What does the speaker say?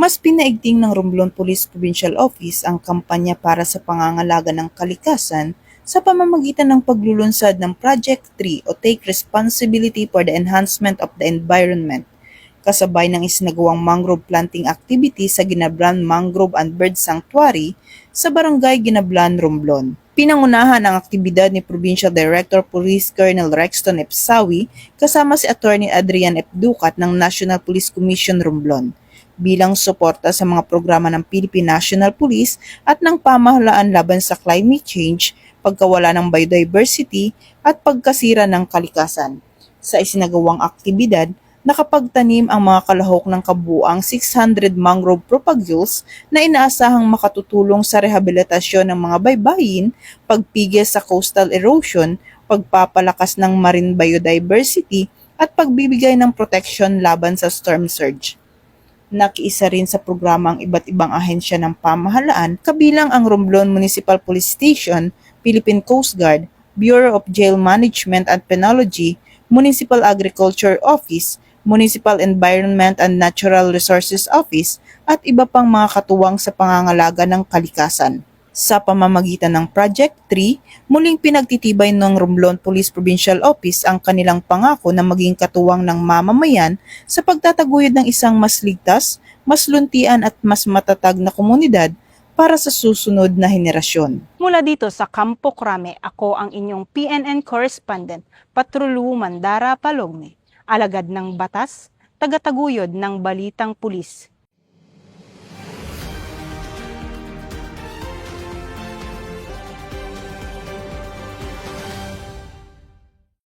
Mas pinaigting ng Romblon Police Provincial Office ang kampanya para sa pangangalaga ng kalikasan sa pamamagitan ng paglulunsad ng Project 3 o Take Responsibility for the Enhancement of the Environment, kasabay ng isinagawang mangrove planting activity sa Ginablan Mangrove and Bird Sanctuary sa Barangay Ginablan, Romblon. Pinangunahan ang aktibidad ni Provincial Director Police Colonel Rexton F. Sawi kasama si Attorney Adrian F. Ducat ng National Police Commission Romblon bilang suporta sa mga programa ng Philippine National Police at ng pamahalaan laban sa climate change, pagkawala ng biodiversity at pagkasira ng kalikasan. Sa isinagawang aktibidad, nakapagtanim ang mga kalahok ng kabuuang 600 mangrove propagules na inaasahang makatutulong sa rehabilitasyon ng mga baybayin, pagpigil sa coastal erosion, pagpapalakas ng marine biodiversity at pagbibigay ng protection laban sa storm surge. Nakiisa rin sa programa ang iba't ibang ahensya ng pamahalaan kabilang ang Romblon Municipal Police Station, Philippine Coast Guard, Bureau of Jail Management and Penology, Municipal Agriculture Office, Municipal Environment and Natural Resources Office at iba pang mga katuwang sa pangangalaga ng kalikasan. Sa pamamagitan ng Project 3, muling pinagtitibay ng Romblon Police Provincial Office ang kanilang pangako na maging katuwang ng mamamayan sa pagtataguyod ng isang mas ligtas, mas luntian at mas matatag na komunidad para sa susunod na henerasyon. Mula dito sa Campo Crame, ako ang inyong PNN correspondent, Patrulu Mandara Palogme, alagad ng batas, tagataguyod ng balitang pulis.